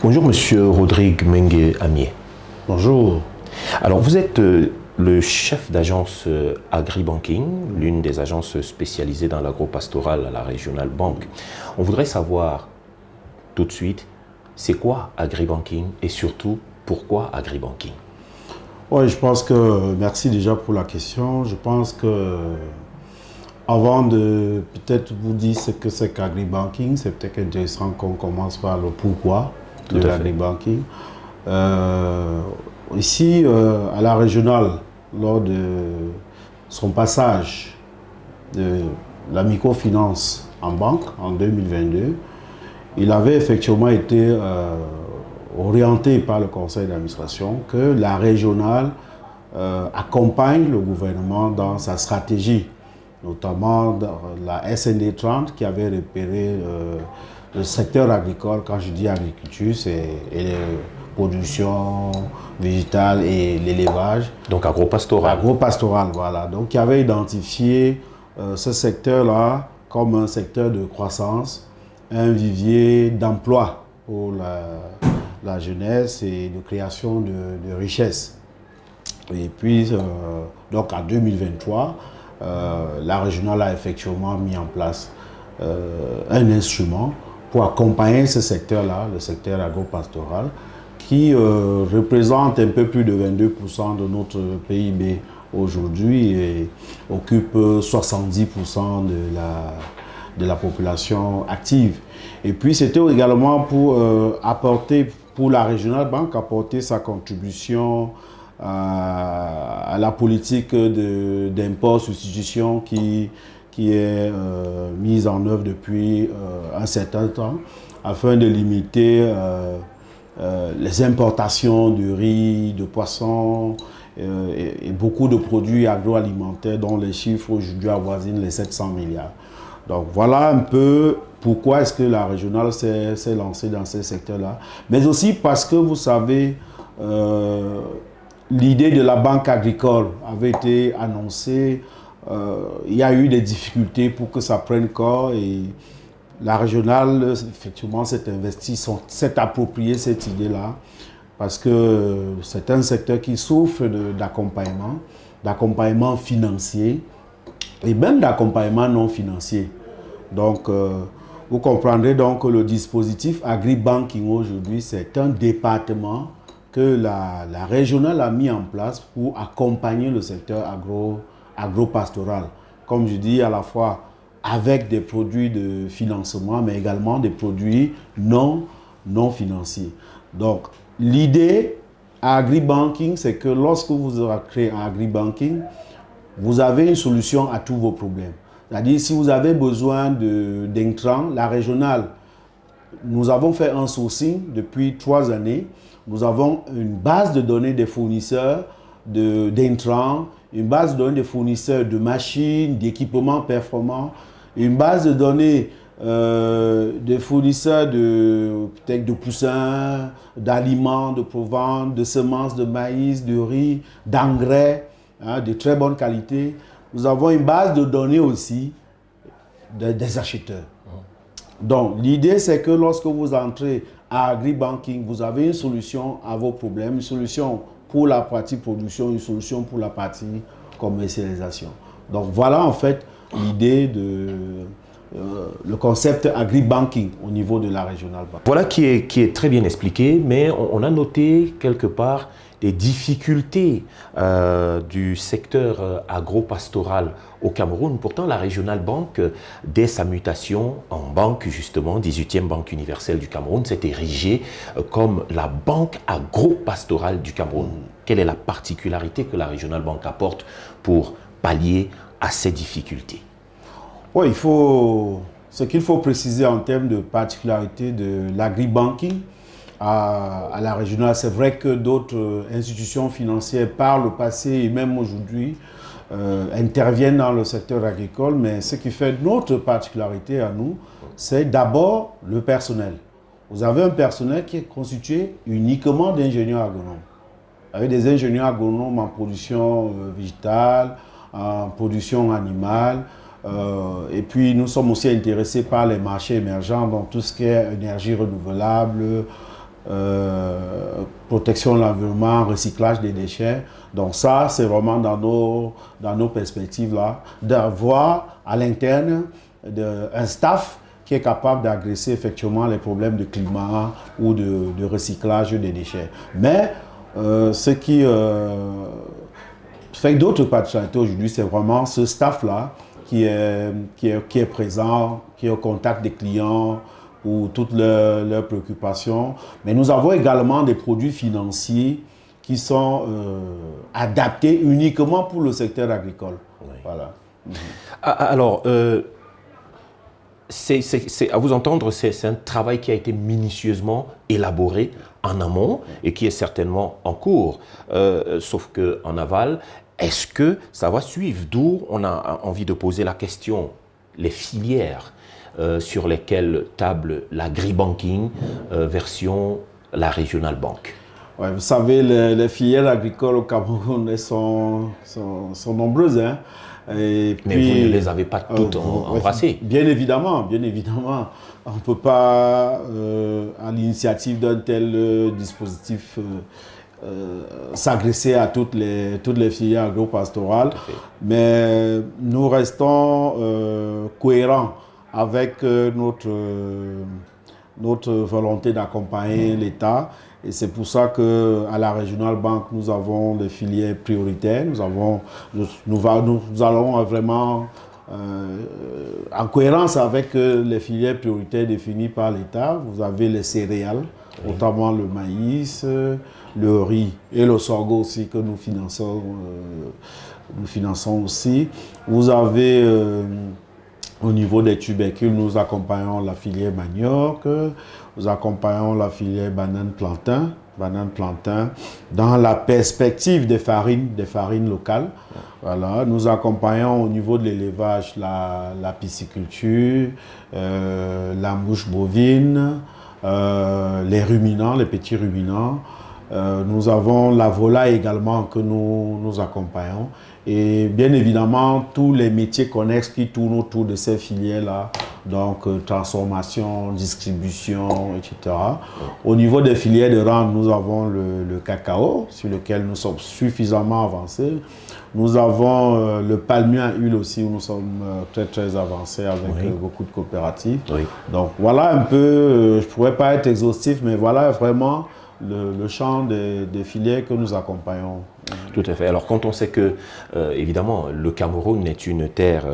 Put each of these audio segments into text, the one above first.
Bonjour Monsieur Rodrigue Mengue Amié. Bonjour. Alors vous êtes le chef d'agence AgriBanking, l'une des agences spécialisées dans l'agro-pastoral à la Regional Bank. On voudrait savoir tout de suite, c'est quoi AgriBanking et surtout pourquoi AgriBanking? Oui, je pense que, merci déjà pour la question. Je pense que avant de peut-être vous dire ce que c'est qu'AgriBanking, c'est peut-être intéressant qu'on commence par le pourquoi de l'AgriBanking. Ici, à la régionale, lors de son passage de la microfinance en banque en 2022, il avait effectivement été orienté par le conseil d'administration que la régionale accompagne le gouvernement dans sa stratégie, notamment dans la SND 30 qui avait repéré le secteur agricole. Quand je dis agriculture, c'est les productions végétales et l'élevage. Donc agropastoral. Agropastoral, voilà. Donc qui avait identifié ce secteur-là comme un secteur de croissance, un vivier d'emploi pour la jeunesse et de création de richesses. Et puis, donc en 2023, la régionale a effectivement mis en place un instrument pour accompagner ce secteur-là, le secteur agropastoral, qui représente un peu plus de 22% de notre PIB aujourd'hui et occupe 70% de la population active. Et puis c'était également pour apporter, pour la Regional Bank, apporter sa contribution à la politique d'impôt substitution qui est mise en œuvre depuis un certain temps afin de limiter les importations de riz, de poissons et beaucoup de produits agroalimentaires dont les chiffres aujourd'hui avoisinent les 700 milliards. Donc voilà un peu pourquoi est-ce que la régionale s'est lancée dans ce secteur-là. Mais aussi parce que vous savez, l'idée de la banque agricole avait été annoncée. Il y a eu des difficultés pour que ça prenne corps et la régionale, effectivement, s'est investie, s'est approprié cette idée-là parce que c'est un secteur qui souffre d'accompagnement financier et même d'accompagnement non financier. Donc, vous comprendrez donc que le dispositif AgriBanking aujourd'hui, c'est un département que la régionale a mis en place pour accompagner le secteur agropastoral. Comme je dis, à la fois avec des produits de financement, mais également des produits non financiers. Donc, l'idée à AgriBanking, c'est que lorsque vous aurez créé un AgriBanking, vous avez une solution à tous vos problèmes. C'est-à-dire, si vous avez besoin d'intrants, la régionale, nous avons fait un sourcing depuis 3 années. Nous avons une base de données des fournisseurs d'intrants, une base de données des fournisseurs de machines, d'équipements performants, une base de données des fournisseurs peut-être de poussins, d'aliments, de provence, de semences de maïs, de riz, d'engrais, de très bonne qualité. Nous avons une base de données aussi des acheteurs. Donc, l'idée, c'est que lorsque vous entrez à AgriBanking, vous avez une solution à vos problèmes, une solution pour la partie production, une solution pour la partie commercialisation. Donc, voilà en fait l'idée le concept AgriBanking au niveau de la Regional Bank. Voilà qui est très bien expliqué, mais on a noté quelque part des difficultés du secteur agropastoral au Cameroun. Pourtant, la Regional Bank, dès sa mutation en banque, justement, 18e Banque universelle du Cameroun, s'est érigée comme la banque agropastorale du Cameroun. Quelle est la particularité que la Regional Bank apporte pour pallier à ces difficultés? Oui, ce qu'il faut préciser en termes de particularité de l'agribanking à la régionale, c'est vrai que d'autres institutions financières par le passé et même aujourd'hui interviennent dans le secteur agricole, mais ce qui fait notre particularité à nous, c'est d'abord le personnel. Vous avez un personnel qui est constitué uniquement d'ingénieurs agronomes, avec des ingénieurs agronomes en production végétale, en production animale, et puis nous sommes aussi intéressés par les marchés émergents, donc tout ce qui est énergie renouvelable, protection de l'environnement, recyclage des déchets. Donc ça, c'est vraiment dans nos perspectives là, d'avoir à l'interne un staff qui est capable d'adresser effectivement les problèmes de climat ou de recyclage des déchets. Mais ce qui fait d'autres particularités aujourd'hui, c'est vraiment ce staff-là qui est présent, qui est au contact des clients pour toutes leurs préoccupations. Mais nous avons également des produits financiers qui sont adaptés uniquement pour le secteur agricole. Oui. Voilà. Alors, à vous entendre, c'est un travail qui a été minutieusement élaboré en amont et qui est certainement en cours, sauf qu'en aval, est-ce que ça va suivre? D'où on a envie de poser la question, les filières sur lesquelles table l'agri-banking version la Regional Bank. Ouais, vous savez, les filières agricoles au Cameroun, elles sont nombreuses. Hein. Mais puis, vous ne les avez pas toutes embrassées. Bien évidemment, bien évidemment. On ne peut pas, à l'initiative d'un tel dispositif, s'agresser à toutes les filières agro-pastorales. Mais nous restons cohérents avec notre volonté d'accompagner l'État. Et c'est pour ça qu'à la Regional Bank, nous avons des filières prioritaires. Nous allons vraiment en cohérence avec les filières prioritaires définies par l'État. Vous avez les céréales, notamment le maïs, le riz et le sorgho aussi que nous finançons aussi. Vous avez au niveau des tubercules, nous accompagnons la filière manioc, nous accompagnons la filière banane-plantain dans la perspective des farines locales. Voilà. Nous accompagnons au niveau de l'élevage la pisciculture, la mouche bovine, les ruminants, les petits ruminants. Nous avons la volaille également que nous accompagnons. Et bien évidemment, tous les métiers connexes qui tournent autour de ces filières-là, donc transformation, distribution, etc. Au niveau des filières de rente, nous avons le cacao, sur lequel nous sommes suffisamment avancés. Nous avons le palmier à huile aussi, où nous sommes très très avancés avec beaucoup de coopératives. Oui. Donc voilà un peu, je ne pourrais pas être exhaustif, mais voilà vraiment le champ des filières que nous accompagnons. Tout à fait. Alors quand on sait que, évidemment, le Cameroun est une terre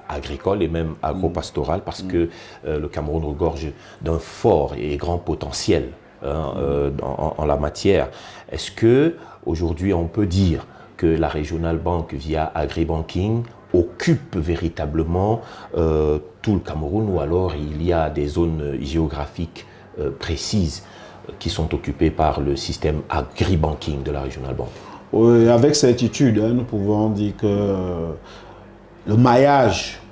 agricole et même agro-pastorale, parce que le Cameroun regorge d'un fort et grand potentiel en la matière. Est-ce qu'aujourd'hui on peut dire que la Regional Bank via Agri-Banking occupe véritablement tout le Cameroun, ou alors il y a des zones géographiques précises qui sont occupés par le système agri-banking de la Regional Bank? Oui, avec certitude, nous pouvons dire que le maillage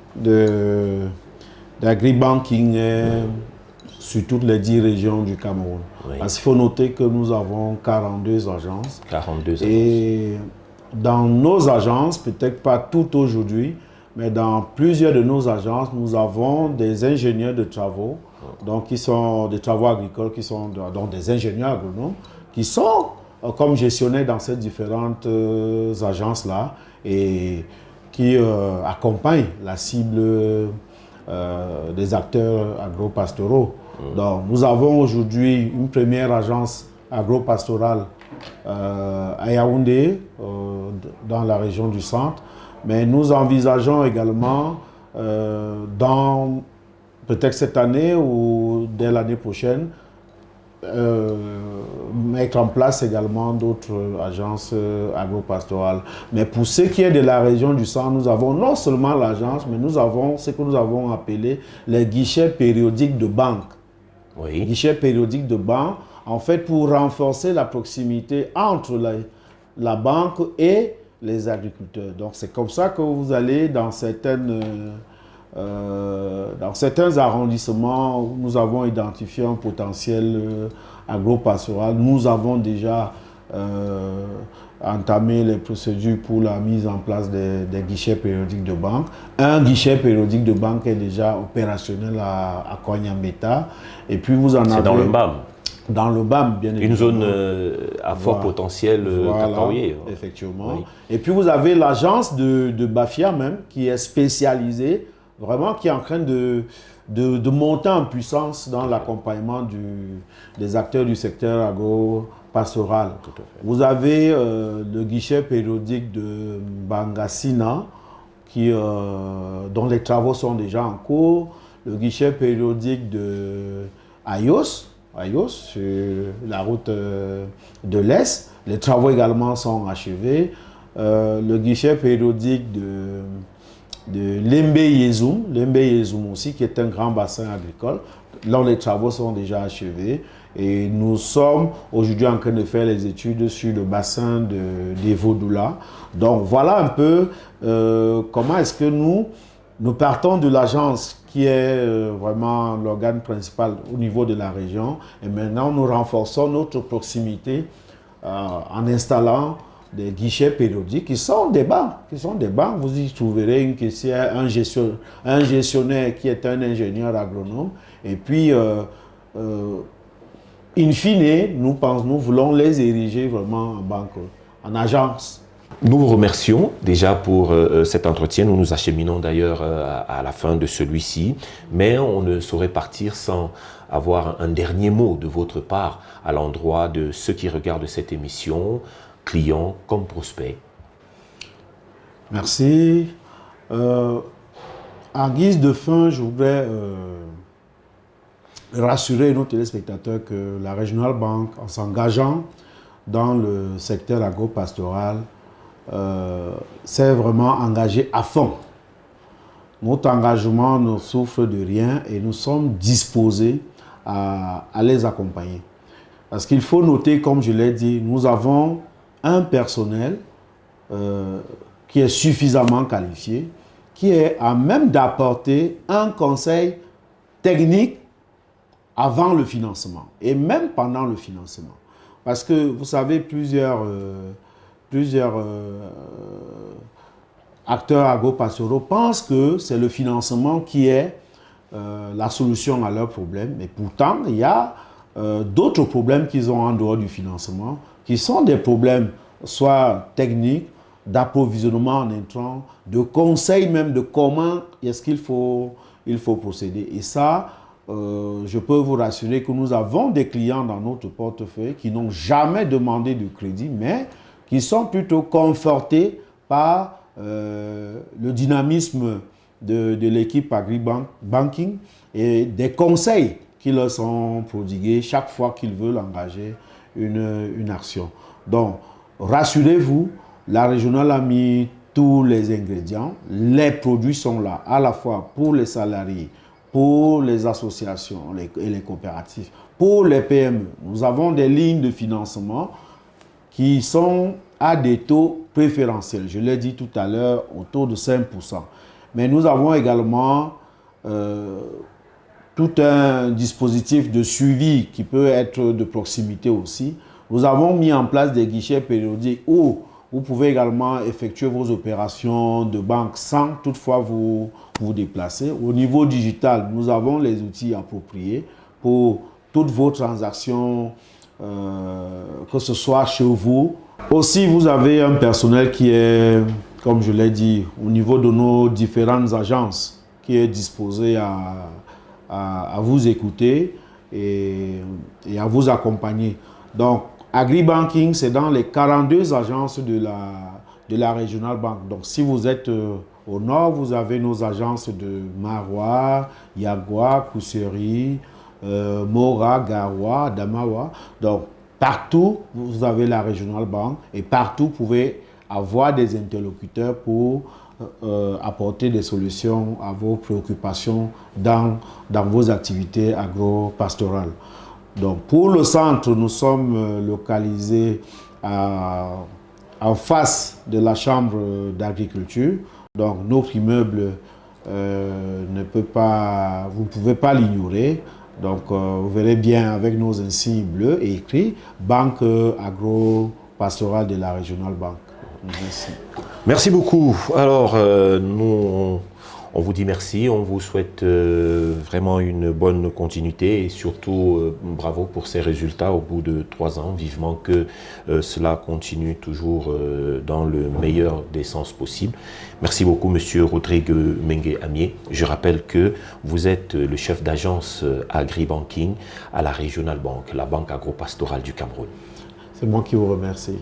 d'agri-banking est sur toutes les 10 régions du Cameroun. Oui. Parce qu'il faut noter que nous avons 42 agences. 42 agences. Et dans nos agences, peut-être pas toutes aujourd'hui, mais dans plusieurs de nos agences, nous avons des ingénieurs de travaux, donc qui sont des travaux agricoles, qui sont donc des ingénieurs agronomes, qui sont comme gestionnaires dans ces différentes agences-là et qui accompagnent la cible des acteurs agro-pastoraux. Donc nous avons aujourd'hui une première agence agro-pastorale à Yaoundé, dans la région du centre, mais nous envisageons également dans peut-être cette année ou dès l'année prochaine, mettre en place également d'autres agences agro-pastorales. Mais pour ce qui est de la région du centre, nous avons non seulement l'agence, mais nous avons ce que nous avons appelé les guichets périodiques de banque. Oui. Guichets périodiques de banque, en fait, pour renforcer la proximité entre la banque et les agriculteurs. Donc c'est comme ça que vous allez dans certains arrondissements où nous avons identifié un potentiel agro-pastoral. Nous avons déjà entamé les procédures pour la mise en place des guichets périodiques de banque. Un guichet périodique de banque est déjà opérationnel à Kognambeta. Et puis vous en avez... C'est dans le MBAM. dans le BAM, bien évidemment. Une zone à fort potentiel cacaoyer. Effectivement. Oui. Et puis vous avez l'agence de Bafia même, qui est spécialisée, vraiment, qui est en train de monter en puissance dans l'accompagnement des acteurs du secteur agro-pastoral. Vous avez le guichet périodique de Bangassina, dont les travaux sont déjà en cours, le guichet périodique de Ayos, sur la route de l'Est. Les travaux également sont achevés. Le guichet périodique de Lembe-Yezoum, aussi, qui est un grand bassin agricole. Là, les travaux sont déjà achevés. Et nous sommes aujourd'hui en train de faire les études sur le bassin de Vodula. Donc, voilà un peu comment est-ce que nous partons de l'agence qui est vraiment l'organe principal au niveau de la région. Et maintenant, nous renforçons notre proximité en installant des guichets périodiques qui sont des banques. Vous y trouverez une caissière, un gestionnaire qui est un ingénieur agronome. Et puis, in fine, nous voulons les ériger vraiment en banque, en agence. Nous vous remercions déjà pour cet entretien. Nous nous acheminons d'ailleurs à la fin de celui-ci, mais on ne saurait partir sans avoir un dernier mot de votre part à l'endroit de ceux qui regardent cette émission, clients comme prospects. Merci. En guise de fin, je voudrais rassurer nos téléspectateurs que la Regional Bank, en s'engageant dans le secteur agro-pastoral, s'est vraiment engagé à fond. Notre engagement ne souffre de rien et nous sommes disposés à les accompagner. Parce qu'il faut noter, comme je l'ai dit, nous avons un personnel qui est suffisamment qualifié, qui est à même d'apporter un conseil technique avant le financement et même pendant le financement. Parce que vous savez, plusieurs acteurs agro-pastoraux pensent que c'est le financement qui est la solution à leurs problèmes. Mais pourtant, il y a d'autres problèmes qu'ils ont en dehors du financement, qui sont des problèmes soit techniques, d'approvisionnement en intrants, de conseils même de comment est-ce qu'il faut procéder. Et ça, je peux vous rassurer que nous avons des clients dans notre portefeuille qui n'ont jamais demandé de crédit, mais qui sont plutôt confortés par le dynamisme de l'équipe agri-banking et des conseils qui leur sont prodigués chaque fois qu'ils veulent engager une action. Donc, rassurez-vous, la régionale a mis tous les ingrédients. Les produits sont là, à la fois pour les salariés, pour les associations et les coopératives, pour les PME. Nous avons des lignes de financement qui sont à des taux préférentiels. Je l'ai dit tout à l'heure, autour de 5%. Mais nous avons également tout un dispositif de suivi qui peut être de proximité aussi. Nous avons mis en place des guichets périodiques où vous pouvez également effectuer vos opérations de banque sans toutefois vous déplacer. Au niveau digital, nous avons les outils appropriés pour toutes vos transactions, que ce soit chez vous. Aussi, vous avez un personnel qui est, comme je l'ai dit, au niveau de nos différentes agences, qui est disposé à vous écouter et à vous accompagner. Donc, AgriBanking, c'est dans les 42 agences de la Regional Bank. Donc, si vous êtes au nord, vous avez nos agences de Marois, Yagua, Kousseri, Mora, Garoua, Damawa. Donc, partout, vous avez la Regional Bank et partout, vous pouvez avoir des interlocuteurs pour apporter des solutions à vos préoccupations dans vos activités agro-pastorales. Donc, pour le centre, nous sommes localisés en face de la Chambre d'agriculture. Donc, notre immeuble vous ne pouvez pas l'ignorer. Donc, vous verrez bien avec nos insignes bleus et écrit Banque agro-pastorale de la Regional Bank. Merci beaucoup. Alors, nous On vous dit merci, on vous souhaite vraiment une bonne continuité et surtout bravo pour ces résultats au bout de 3 ans. Vivement que cela continue toujours dans le meilleur des sens possibles. Merci beaucoup, Monsieur Rodrigue Mengue Amié. Je rappelle que vous êtes le chef d'agence agri-banking à la Regional Bank, la banque agro-pastorale du Cameroun. C'est moi qui vous remercie.